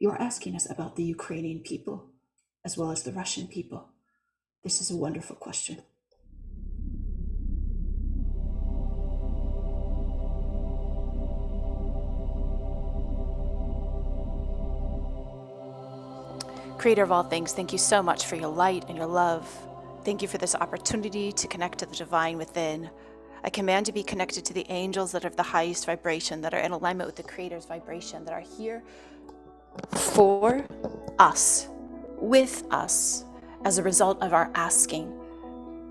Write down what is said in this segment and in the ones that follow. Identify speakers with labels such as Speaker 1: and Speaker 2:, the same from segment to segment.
Speaker 1: You're asking us about the Ukrainian people as well as the Russian people. This is a wonderful question.
Speaker 2: Creator of all things, thank you so much for your light and your love. Thank you for this opportunity to connect to the divine within. I command to be connected to the angels that are of the highest vibration, that are in alignment with the Creator's vibration, that are here for us, with us, as a result of our asking,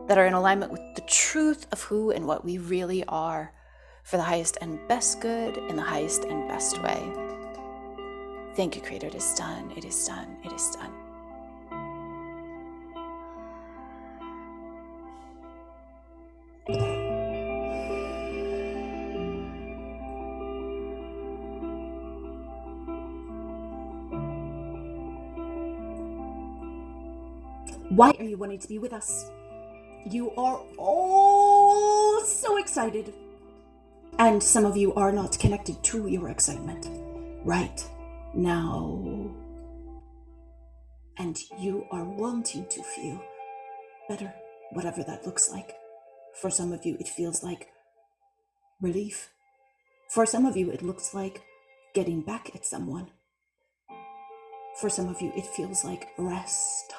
Speaker 2: that are in alignment with the truth of who and what we really are, for the highest and best good in the highest and best way. Thank you, Creator. It is done. It is done. It is done.
Speaker 1: Why are you wanting to be with us? You are all so excited. And some of you are not connected to your excitement right now. And you are wanting to feel better, whatever that looks like. For some of you, it feels like relief. For some of you, it looks like getting back at someone. For some of you, it feels like rest.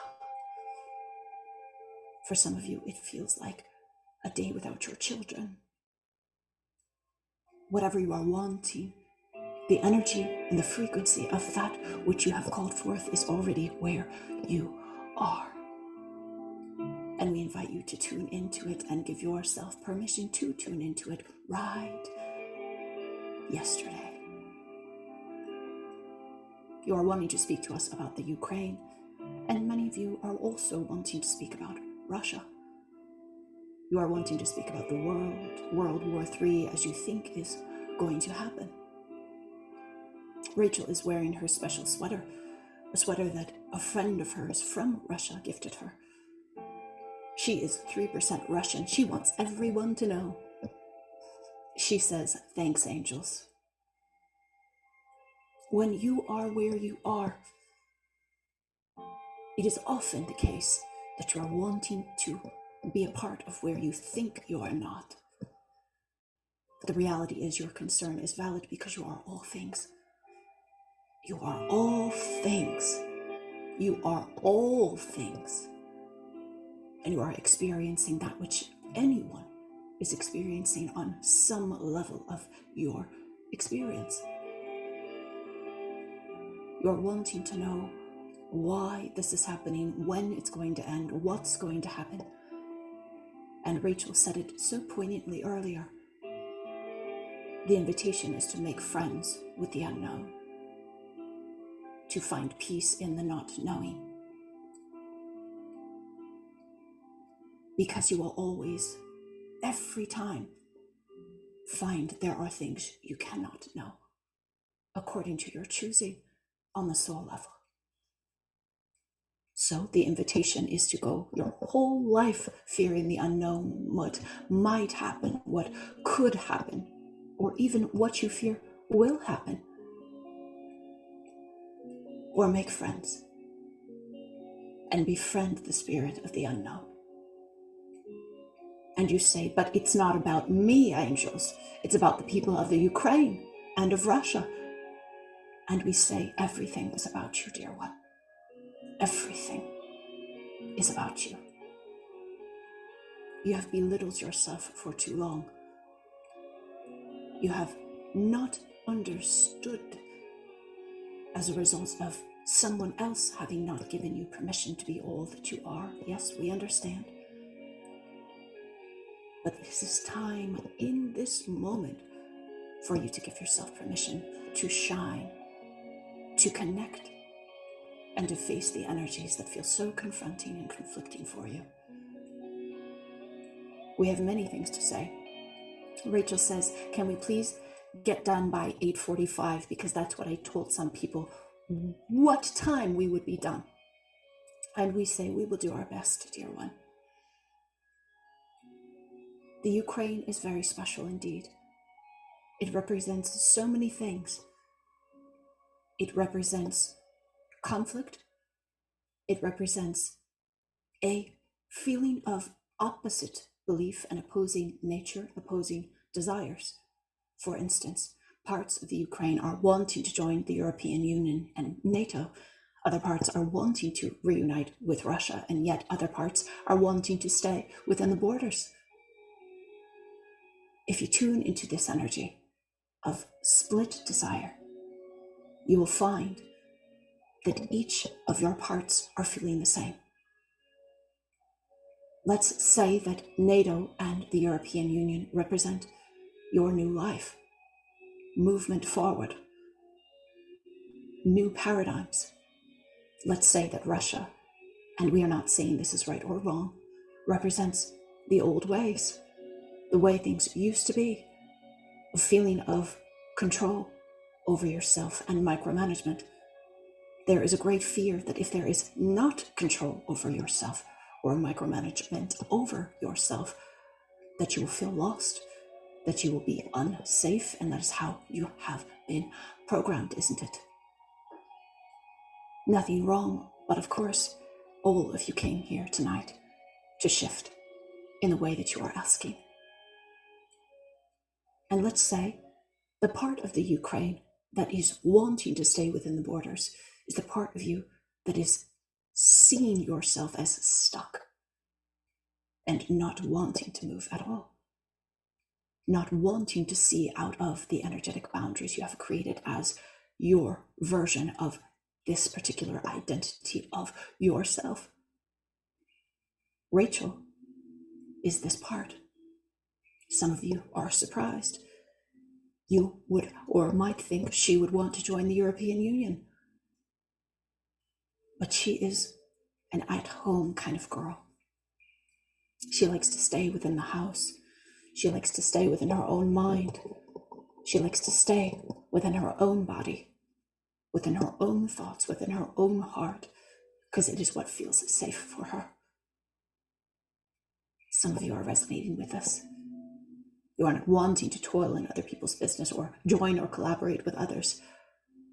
Speaker 1: For some of you, it feels like a day without your children. Whatever you are wanting, the energy and the frequency of that which you have called forth is already where you are. And we invite you to tune into it and give yourself permission to tune into it right yesterday. You are wanting to speak to us about the Ukraine, and many of you are also wanting to speak about Russia. You are wanting to speak about the World War III, as you think is going to happen. Rachel is wearing her special sweater, a sweater that a friend of hers from Russia gifted her. She is 3% Russian. She wants everyone to know. She says, "Thanks, angels." When you are where you are, it is often the case that you are wanting to be a part of where you think you are not. The reality is your concern is valid because you are all things. You are all things. You are all things. And you are experiencing that which anyone is experiencing on some level of your experience. You're wanting to know why this is happening, when it's going to end, what's going to happen. And Rachel said it so poignantly earlier. The invitation is to make friends with the unknown, to find peace in the not knowing. Because you will always, every time, find there are things you cannot know, according to your choosing on the soul level. So the invitation is to go your whole life fearing the unknown, what might happen, what could happen, or even what you fear will happen. Or make friends and befriend the spirit of the unknown. And you say, "But it's not about me, angels. It's about the people of the Ukraine and of Russia." And we say, everything is about you, dear one. Everything is about you. You have belittled yourself for too long. You have not understood as a result of someone else having not given you permission to be all that you are. Yes, we understand. But this is time in this moment for you to give yourself permission to shine, to connect, and to face the energies that feel so confronting and conflicting for you. We have many things to say. Rachel says, "Can we please get done by 8:45, because that's what I told some people what time we would be done." And we say, we will do our best, dear one. The Ukraine is very special indeed. It represents so many things. It represents conflict, it represents a feeling of opposite belief and opposing nature, opposing desires. For instance, parts of the Ukraine are wanting to join the European Union and NATO. Other parts are wanting to reunite with Russia, and yet other parts are wanting to stay within the borders. If you tune into this energy of split desire, you will find that each of your parts are feeling the same. Let's say that NATO and the European Union represent your new life, movement forward, new paradigms. Let's say that Russia, and we are not saying this is right or wrong, represents the old ways, the way things used to be, a feeling of control over yourself and micromanagement. There is a great fear that if there is not control over yourself or micromanagement over yourself, that you will feel lost, that you will be unsafe, and that is how you have been programmed, isn't it? Nothing wrong, but of course, all of you came here tonight to shift in the way that you are asking. And let's say the part of the Ukraine that is wanting to stay within the borders is the part of you that is seeing yourself as stuck and not wanting to move at all, not wanting to see out of the energetic boundaries you have created as your version of this particular identity of yourself. Rachel is this part. Some of you are surprised. You would or might think she would want to join the European Union. But she is an at-home kind of girl. She likes to stay within the house. She likes to stay within her own mind. She likes to stay within her own body, within her own thoughts, within her own heart, because it is what feels safe for her. Some of you are resonating with us. You are not wanting to toil in other people's business or join or collaborate with others.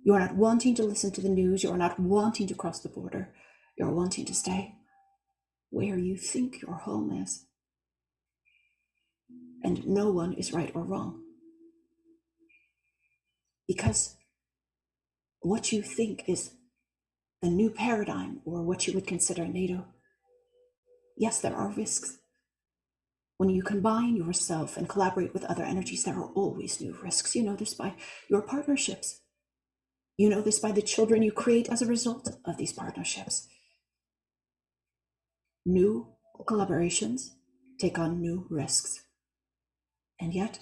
Speaker 1: You are not wanting to listen to the news. You are not wanting to cross the border. You are wanting to stay where you think your home is. And no one is right or wrong. Because what you think is the new paradigm or what you would consider NATO, yes, there are risks. When you combine yourself and collaborate with other energies, there are always new risks. You know this by your partnerships. You know this by the children you create as a result of these partnerships. New collaborations take on new risks. And yet,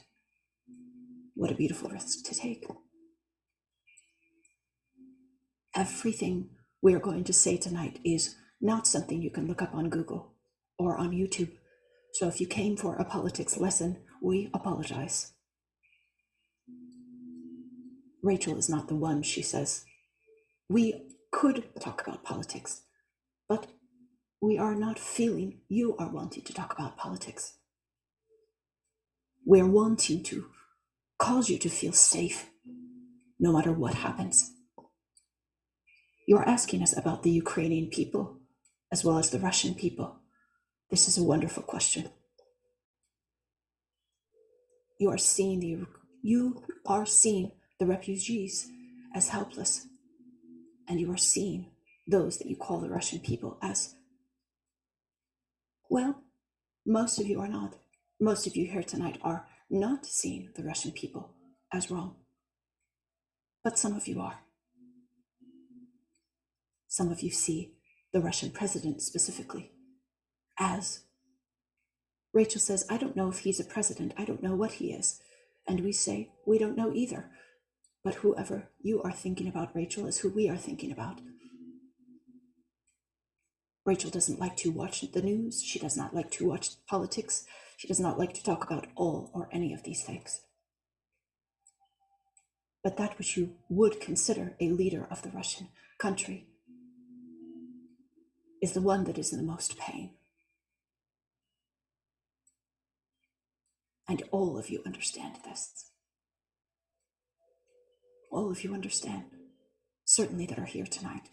Speaker 1: what a beautiful risk to take. Everything we are going to say tonight is not something you can look up on Google or on YouTube. So if you came for a politics lesson, we apologize. Rachel is not the one, she says. We could talk about politics, but we are not feeling you are wanting to talk about politics. We're wanting to cause you to feel safe, no matter what happens. You're asking us about the Ukrainian people, as well as the Russian people. This is a wonderful question. You are seeing the refugees as helpless, and you are seeing those that you call the Russian people as, well, most of you are not. Most of you here tonight are not seeing the Russian people as wrong, but some of you are. Some of you see the Russian president specifically as, Rachel says, I don't know if he's a president. I don't know what he is. And we say, we don't know either. But whoever you are thinking about, Rachel, is who we are thinking about. Rachel doesn't like to watch the news. She does not like to watch politics. She does not like to talk about all or any of these things. But that which you would consider a leader of the Russian country is the one that is in the most pain. And all of you understand this. All of you understand, certainly that are here tonight.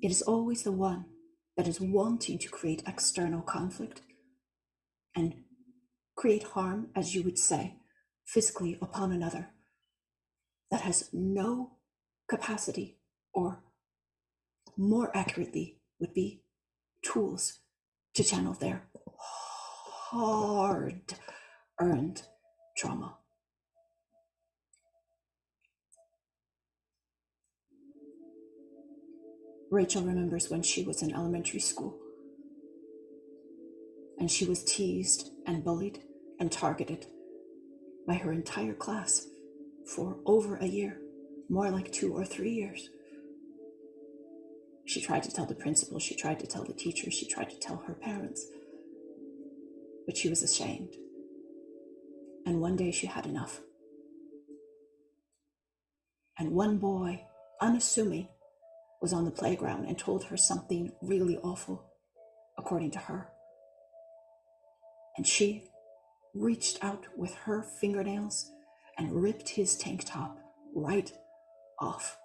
Speaker 1: It is always the one that is wanting to create external conflict and create harm, as you would say, physically upon another, that has no capacity, or more accurately would be tools, to channel their hard-earned trauma. Rachel remembers when she was in elementary school and she was teased and bullied and targeted by her entire class for over a year, more like 2 or 3 years. She tried to tell the principal, she tried to tell the teachers, she tried to tell her parents, but she was ashamed. And one day she had enough. And one boy, unassuming, was on the playground and told her something really awful, according to her. And she reached out with her fingernails and ripped his tank top right off,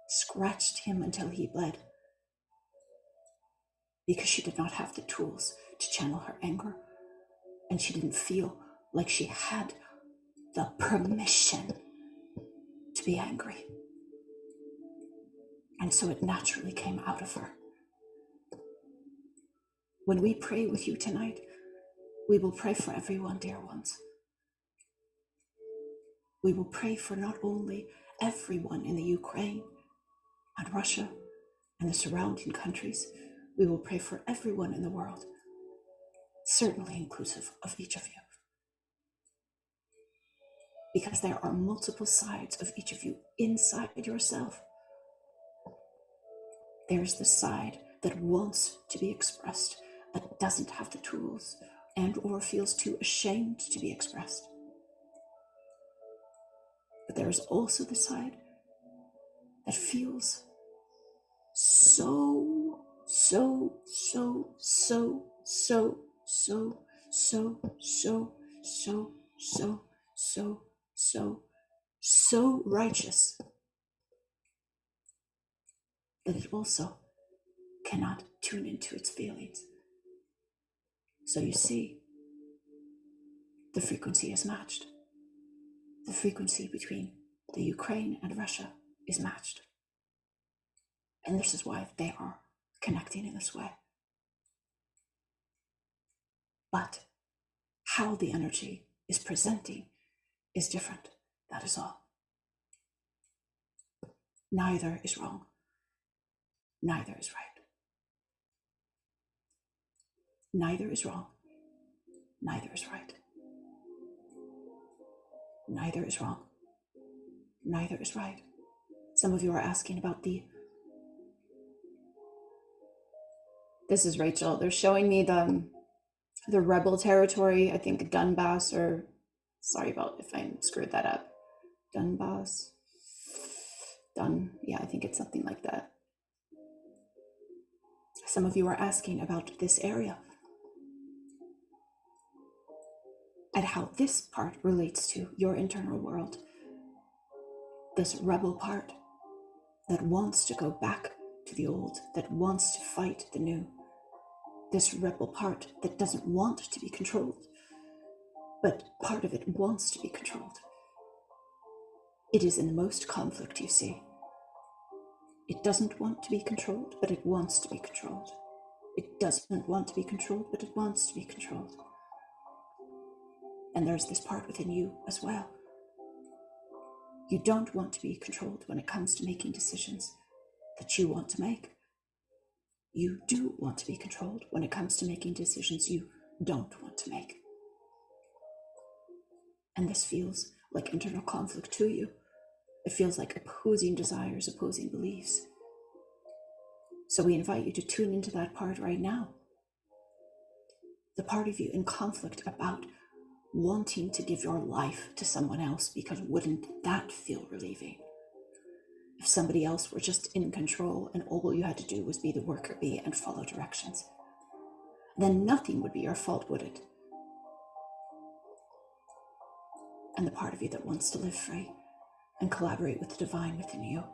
Speaker 1: scratched him until he bled, because she did not have the tools to channel her anger, and she didn't feel like she had the permission to be angry. And so it naturally came out of her. When we pray with you tonight, we will pray for everyone, dear ones. We will pray for not only everyone in the Ukraine and Russia and the surrounding countries, we will pray for everyone in the world, certainly inclusive of each of you. Because there are multiple sides of each of you inside yourself. There's the side that wants to be expressed, but doesn't have the tools and or feels too ashamed to be expressed. But there is also the side that feels so righteous that it also cannot tune into its feelings. So you see, the frequency is matched. The frequency between the Ukraine and Russia is matched. And this is why they are connecting in this way. But how the energy is presenting is different. That is all. Neither is wrong. Neither is right. Neither is wrong. Neither is right. Neither is wrong. Neither is right. Some of you are asking about this is Rachel. They're showing me the rebel territory, I think Donbass, or sorry about if I screwed that up. Donbass. Yeah, I think it's something like that. Some of you are asking about this area and how this part relates to your internal world. This rebel part that wants to go back to the old, that wants to fight the new. This rebel part that doesn't want to be controlled, but part of it wants to be controlled. It is in the most conflict, you see. It doesn't want to be controlled, but it wants to be controlled. It doesn't want to be controlled, but it wants to be controlled. And there's this part within you as well. You don't want to be controlled when it comes to making decisions that you want to make. You do want to be controlled when it comes to making decisions you don't want to make. And this feels like internal conflict to you. It feels like opposing desires, opposing beliefs. So we invite you to tune into that part right now. The part of you in conflict about wanting to give your life to someone else, because wouldn't that feel relieving? If somebody else were just in control and all you had to do was be the worker bee and follow directions, then nothing would be your fault, would it? And the part of you that wants to live free and collaborate with the divine within you.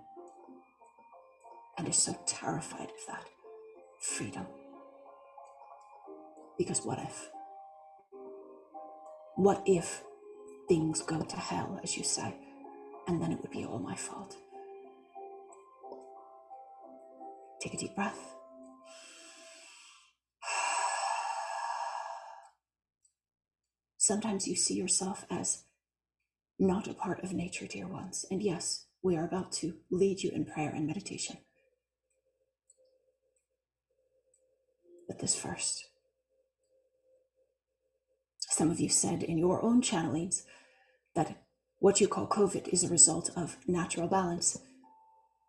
Speaker 1: and is so terrified of that freedom. Because what if? What if things go to hell, as you say, and then it would be all my fault? Take a deep breath. Sometimes you see yourself as not a part of nature, dear ones. And yes, we are about to lead you in prayer and meditation. But this first. Some of you said in your own channelings that what you call COVID is a result of natural balance,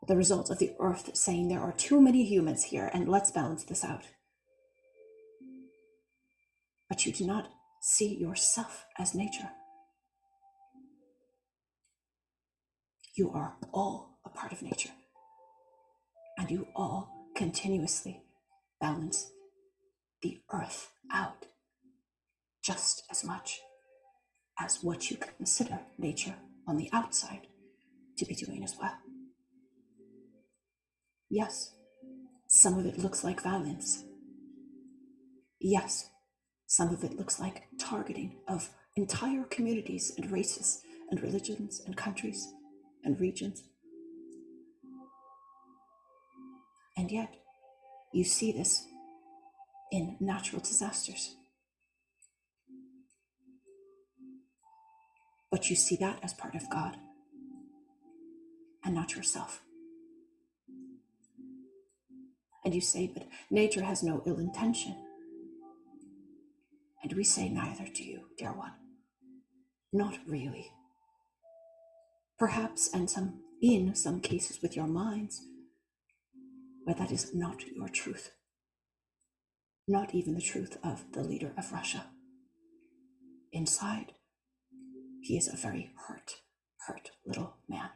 Speaker 1: the result of the earth saying there are too many humans here and let's balance this out. But you do not see yourself as nature. You are all a part of nature, and you all continuously balance the earth out just as much as what you consider nature on the outside to be doing as well. Yes, some of it looks like violence. Yes, some of it looks like targeting of entire communities and races and religions and countries and regions. And yet, you see this in natural disasters. But you see that as part of God and not yourself. And you say, but nature has no ill intention. And we say, neither do you, dear one. Not really. Perhaps in some cases with your minds, but that is not your truth. Not even the truth of the leader of Russia. Inside, he is a very hurt little man.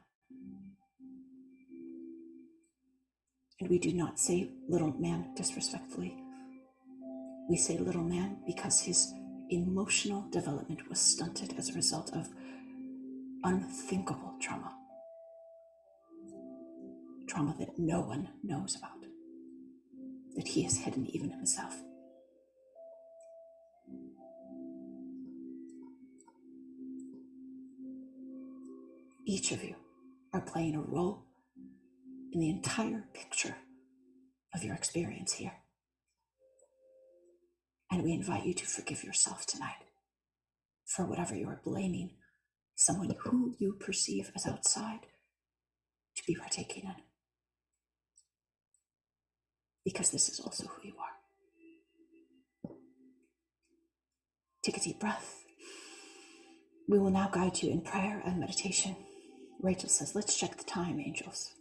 Speaker 1: And we do not say little man disrespectfully. We say little man because his emotional development was stunted as a result of unthinkable trauma. Trauma that no one knows about, that he has hidden even himself. Each of you are playing a role in the entire picture of your experience here. And we invite you to forgive yourself tonight for whatever you are blaming someone who you perceive as outside to be partaking in. Because this is also who you are. Take a deep breath. We will now guide you in prayer and meditation. Rachel says, let's check the time, angels.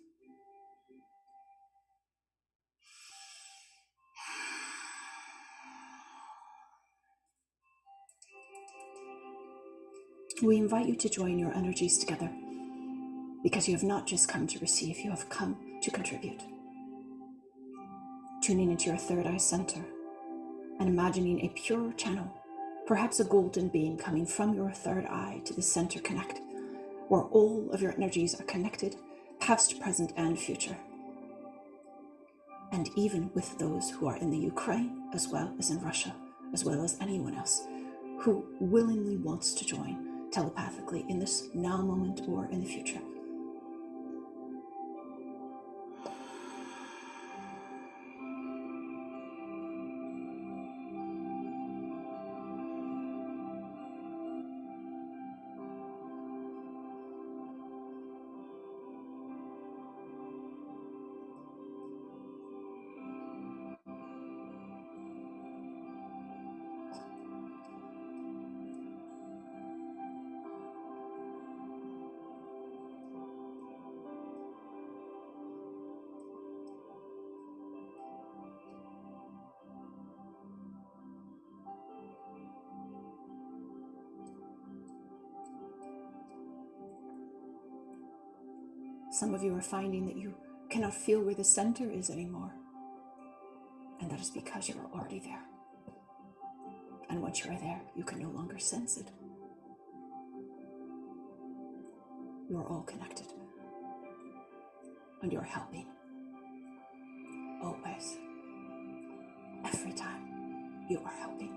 Speaker 1: We invite you to join your energies together because you have not just come to receive, you have come to contribute. Tuning into your third eye center and imagining a pure channel, perhaps a golden beam coming from your third eye to the center connect, where all of your energies are connected, past, present, and future. And even with those who are in the Ukraine, as well as in Russia, as well as anyone else who willingly wants to join telepathically in this now moment or in the future. Some of you are finding that you cannot feel where the center is anymore. And that is because you are already there. And once you are there, you can no longer sense it. You are all connected. And you're helping this. Every time you are helping.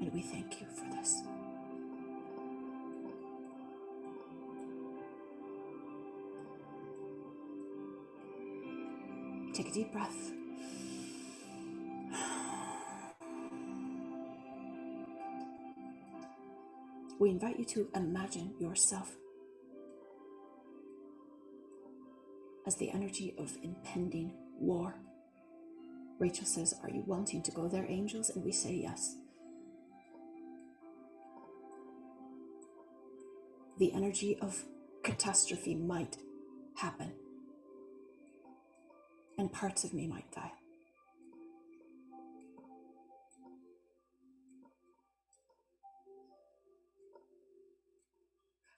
Speaker 1: And we thank you for this. Take a deep breath. We invite you to imagine yourself as the energy of impending war. Rachel says, "Are you wanting to go there, angels?" And we say yes. The energy of catastrophe might happen, and parts of me might die.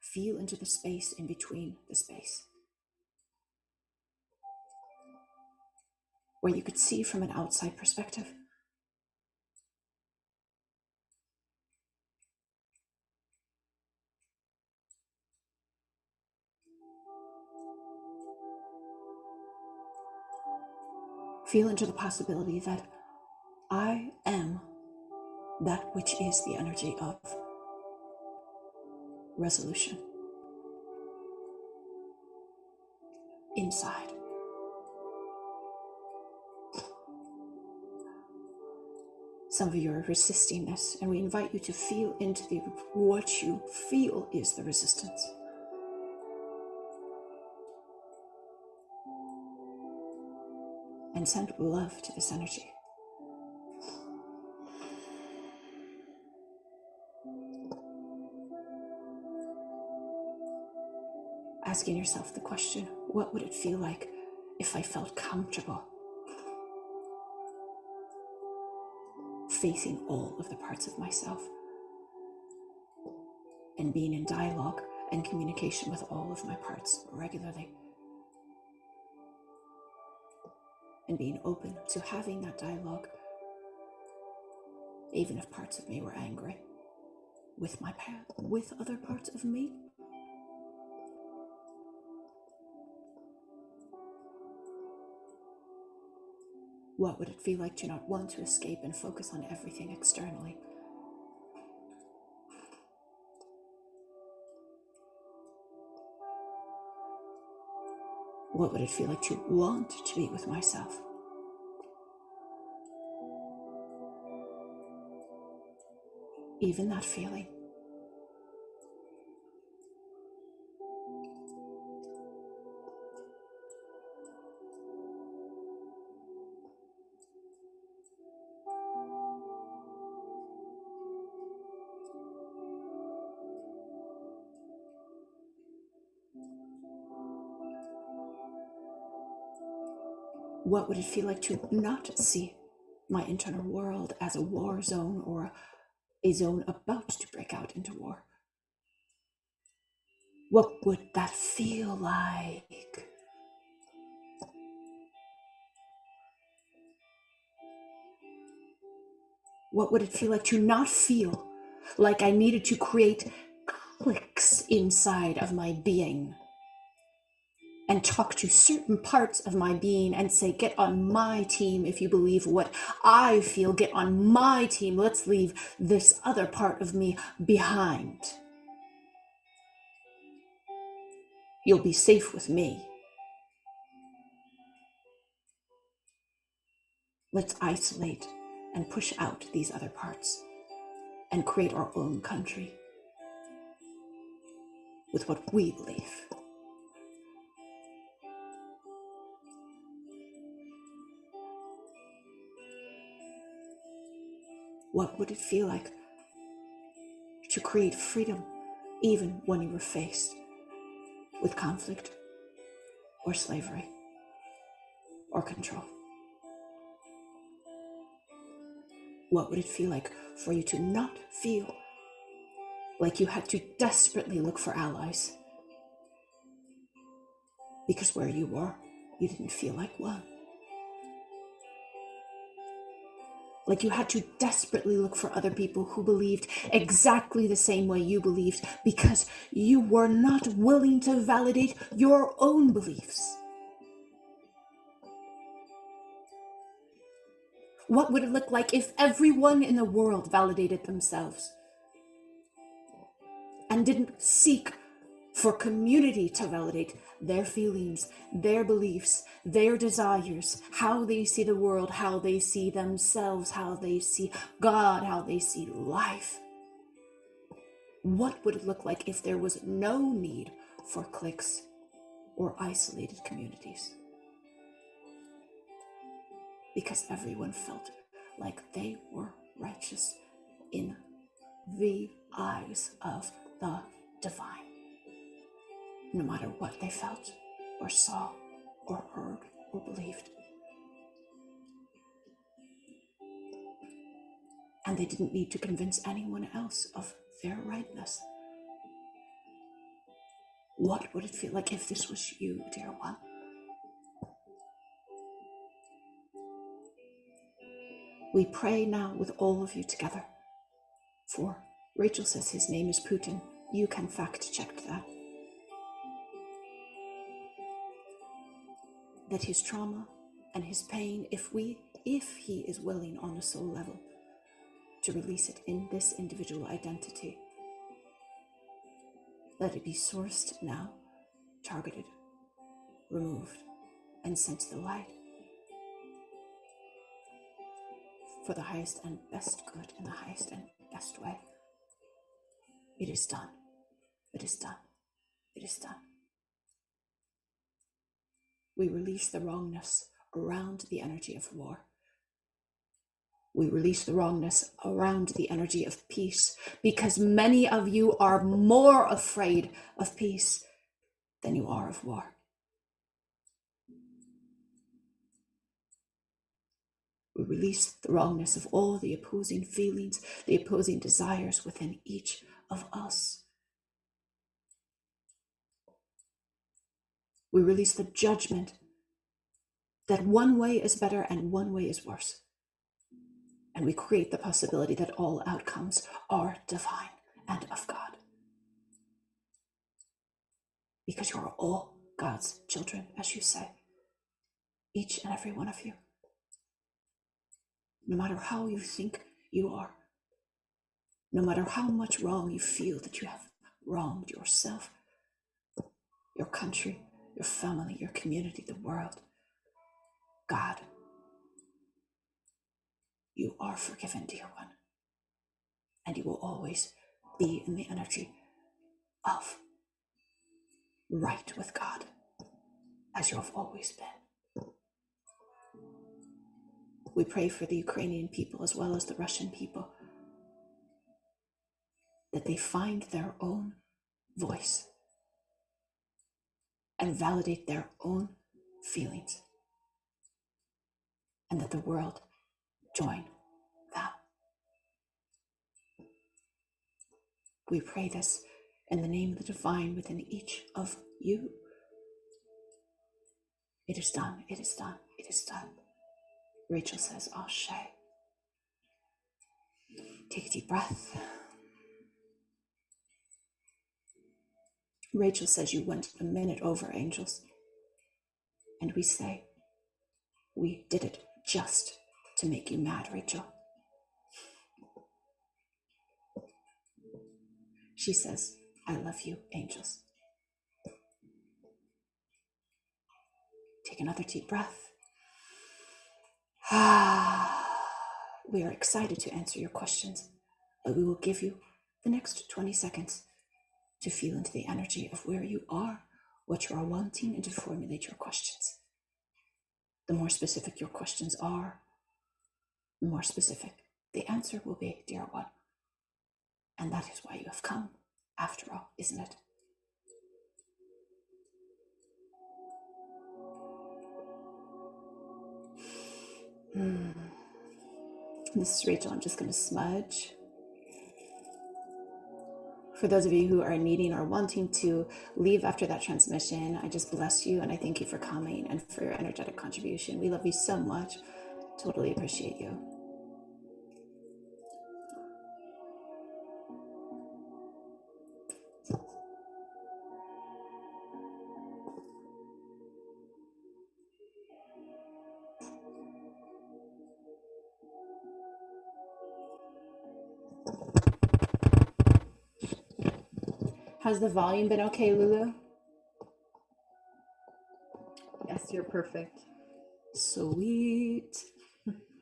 Speaker 1: Feel into the space in between the space, where you could see from an outside perspective. Feel into the possibility that I am that which is the energy of resolution inside. Some of you are resisting this, and we invite you to feel into what you feel is the resistance. And send love to this energy. Asking yourself the question, what would it feel like if I felt comfortable facing all of the parts of myself and being in dialogue and communication with all of my parts regularly, and being open to having that dialogue, even if parts of me were angry with with other parts of me? What would it feel like to not want to escape and focus on everything externally? What would it feel like to want to be with myself? Even that feeling. What would it feel like to not see my internal world as a war zone or a zone about to break out into war? What would that feel like? What would it feel like to not feel like I needed to create clicks inside of my being and talk to certain parts of my being and say, get on my team if you believe what I feel, get on my team, let's leave this other part of me behind. You'll be safe with me. Let's isolate and push out these other parts and create our own country with what we believe. What would it feel like to create freedom even when you were faced with conflict or slavery or control? What would it feel like for you to not feel like you had to desperately look for allies because where you were, you didn't feel like one? Like you had to desperately look for other people who believed exactly the same way you believed because you were not willing to validate your own beliefs. What would it look like if everyone in the world validated themselves and didn't seek for community to validate their feelings, their beliefs, their desires, how they see the world, how they see themselves, how they see God, how they see life? What would it look like if there was no need for cliques or isolated communities? Because everyone felt like they were righteous in the eyes of the divine, no matter what they felt or saw or heard or believed. And they didn't need to convince anyone else of their rightness. What would it feel like if this was you, dear one? We pray now with all of you together for Rachel says his name is Putin. You can fact check that. That his trauma and his pain, if he is willing on a soul level to release it in this individual identity, let it be sourced now, targeted, removed, and sent to the light for the highest and best good in the highest and best way. It is done. It is done. It is done. We release the wrongness around the energy of war. We release the wrongness around the energy of peace, because many of you are more afraid of peace than you are of war. We release the wrongness of all the opposing feelings, the opposing desires within each of us. We release the judgment that one way is better and one way is worse. And we create the possibility that all outcomes are divine and of God. Because you are all God's children, as you say, each and every one of you. No matter how you think you are, no matter how much wrong you feel that you have wronged yourself, your country, your family, your community, the world, God, you are forgiven, dear one. And you will always be in the energy of right with God, as you have always been. We pray for the Ukrainian people as well as the Russian people, that they find their own voice and validate their own feelings, and that the world join them. We pray this in the name of the divine within each of you. It is done, it is done, it is done. Rachel says, ℚ𝕤. Take a deep breath. Rachel says you went a minute over, angels. And we say, we did it just to make you mad, Rachel. She says, I love you, angels. Take another deep breath. We are excited to answer your questions, but we will give you the next 20 seconds to feel into the energy of where you are, what you are wanting, and to formulate your questions. The more specific your questions are, the more specific the answer will be, dear one. And that is why you have come, after all, isn't it? This is Rachel. I'm just going to smudge. For those of you who are needing or wanting to leave after that transmission, I just bless you and I thank you for coming and for your energetic contribution. We love you so much. Totally appreciate you. Has the volume been okay, Lulu?
Speaker 3: Yes, you're perfect.
Speaker 1: Sweet.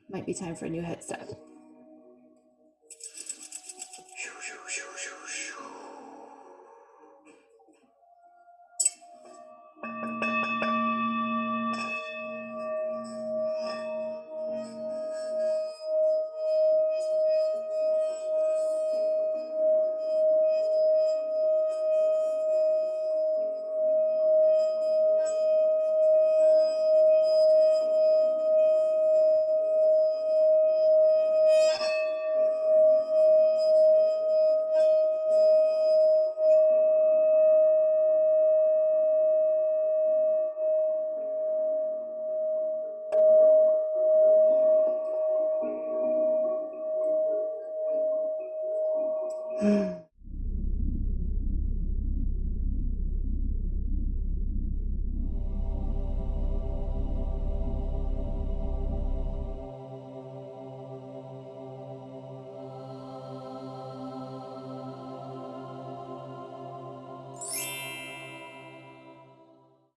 Speaker 1: Might be time for a new headset.